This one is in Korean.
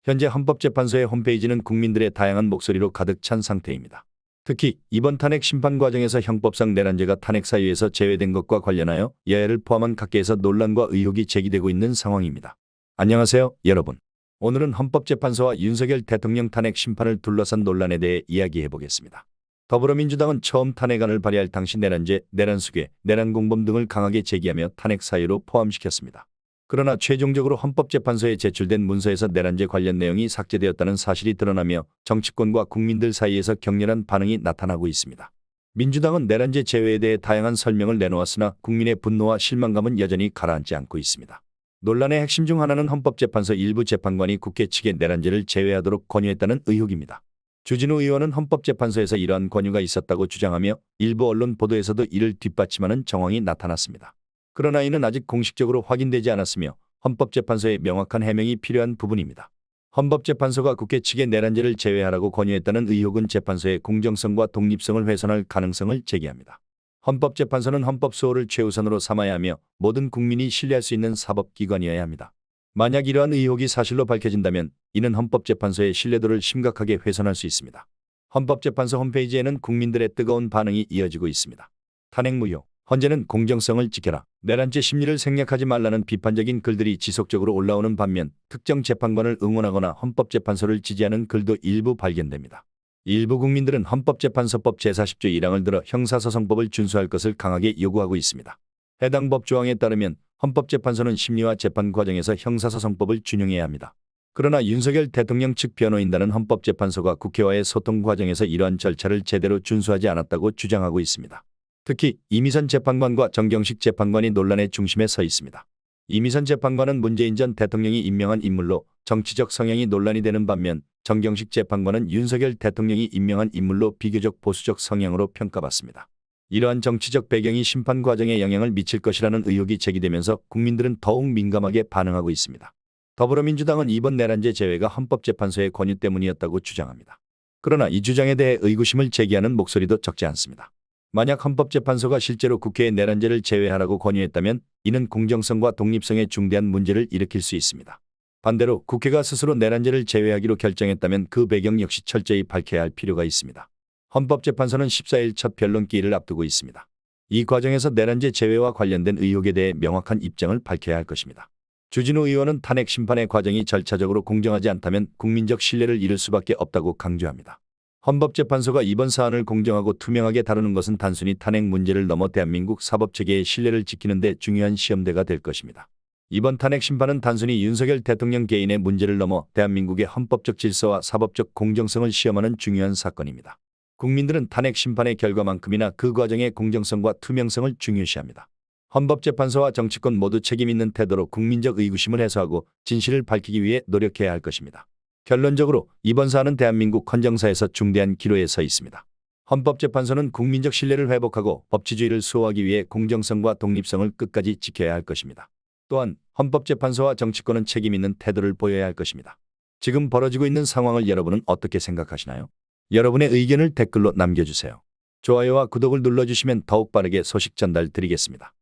현재 헌법재판소의 홈페이지는 국민들의 다양한 목소리로 가득 찬 상태입니다. 특히 이번 탄핵 심판 과정에서 형법상 내란죄가 탄핵 사유에서 제외된 것과 관련하여 여야를 포함한 각계에서 논란과 의혹이 제기되고 있는 상황입니다. 안녕하세요, 여러분. 오늘은 헌법재판소와 윤석열 대통령 탄핵 심판을 둘러싼 논란에 대해 이야기해 보겠습니다. 더불어민주당은 처음 탄핵안을 발의할 당시 내란죄, 내란수괴, 내란공범 등을 강하게 제기하며 탄핵 사유로 포함시켰습니다. 그러나 최종적으로 헌법재판소에 제출된 문서에서 내란죄 관련 내용이 삭제되었다는 사실이 드러나며 정치권과 국민들 사이에서 격렬한 반응이 나타나고 있습니다. 민주당은 내란죄 제외에 대해 다양한 설명을 내놓았으나 국민의 분노와 실망감은 여전히 가라앉지 않고 있습니다. 논란의 핵심 중 하나는 헌법재판소 일부 재판관이 국회 측의 내란죄를 제외하도록 권유했다는 의혹입니다. 주진우 의원은 헌법재판소에서 이러한 권유가 있었다고 주장하며 일부 언론 보도에서도 이를 뒷받침하는 정황이 나타났습니다. 그러나 이는 아직 공식적으로 확인되지 않았으며 헌법재판소의 명확한 해명이 필요한 부분입니다. 헌법재판소가 국회 측의 내란죄를 제외하라고 권유했다는 의혹은 재판소의 공정성과 독립성을 훼손할 가능성을 제기합니다. 헌법재판소는 헌법 수호를 최우선으로 삼아야 하며 모든 국민이 신뢰할 수 있는 사법기관이어야 합니다. 만약 이러한 의혹이 사실로 밝혀진다면 이는 헌법재판소의 신뢰도를 심각하게 훼손할 수 있습니다. 헌법재판소 홈페이지에는 국민들의 뜨거운 반응이 이어지고 있습니다. 탄핵 무효. 헌재는 공정성을 지켜라. 내란죄 심리를 생략하지 말라는 비판적인 글들이 지속적으로 올라오는 반면 특정 재판관을 응원하거나 헌법재판소를 지지하는 글도 일부 발견됩니다. 일부 국민들은 헌법재판소법 제40조 1항을 들어 형사소송법을 준수할 것을 강하게 요구하고 있습니다. 해당 법 조항에 따르면 헌법재판소는 심리와 재판 과정에서 형사소송법을 준용해야 합니다. 그러나 윤석열 대통령 측 변호인단은 헌법재판소가 국회와의 소통 과정에서 이러한 절차를 제대로 준수하지 않았다고 주장하고 있습니다. 특히 이미선 재판관과 정경식 재판관이 논란의 중심에 서 있습니다. 이미선 재판관은 문재인 전 대통령이 임명한 인물로 정치적 성향이 논란이 되는 반면 정경식 재판관은 윤석열 대통령이 임명한 인물로 비교적 보수적 성향으로 평가받습니다. 이러한 정치적 배경이 심판 과정에 영향을 미칠 것이라는 의혹이 제기되면서 국민들은 더욱 민감하게 반응하고 있습니다. 더불어민주당은 이번 내란죄 제외가 헌법재판소의 권유 때문이었다고 주장합니다. 그러나 이 주장에 대해 의구심을 제기하는 목소리도 적지 않습니다. 만약 헌법재판소가 실제로 국회의 내란죄를 제외하라고 권유했다면 이는 공정성과 독립성에 중대한 문제를 일으킬 수 있습니다. 반대로 국회가 스스로 내란죄를 제외하기로 결정했다면 그 배경 역시 철저히 밝혀야 할 필요가 있습니다. 헌법재판소는 14일 첫 변론기일을 앞두고 있습니다. 이 과정에서 내란죄 제외와 관련된 의혹에 대해 명확한 입장을 밝혀야 할 것입니다. 주진우 의원은 탄핵 심판의 과정이 절차적으로 공정하지 않다면 국민적 신뢰를 잃을 수밖에 없다고 강조합니다. 헌법재판소가 이번 사안을 공정하고 투명하게 다루는 것은 단순히 탄핵 문제를 넘어 대한민국 사법체계의 신뢰를 지키는 데 중요한 시험대가 될 것입니다. 이번 탄핵 심판은 단순히 윤석열 대통령 개인의 문제를 넘어 대한민국의 헌법적 질서와 사법적 공정성을 시험하는 중요한 사건입니다. 국민들은 탄핵 심판의 결과만큼이나 그 과정의 공정성과 투명성을 중요시합니다. 헌법재판소와 정치권 모두 책임 있는 태도로 국민적 의구심을 해소하고 진실을 밝히기 위해 노력해야 할 것입니다. 결론적으로 이번 사안은 대한민국 헌정사에서 중대한 기로에 서 있습니다. 헌법재판소는 국민적 신뢰를 회복하고 법치주의를 수호하기 위해 공정성과 독립성을 끝까지 지켜야 할 것입니다. 또한 헌법재판소와 정치권은 책임 있는 태도를 보여야 할 것입니다. 지금 벌어지고 있는 상황을 여러분은 어떻게 생각하시나요? 여러분의 의견을 댓글로 남겨주세요. 좋아요와 구독을 눌러주시면 더욱 빠르게 소식 전달 드리겠습니다.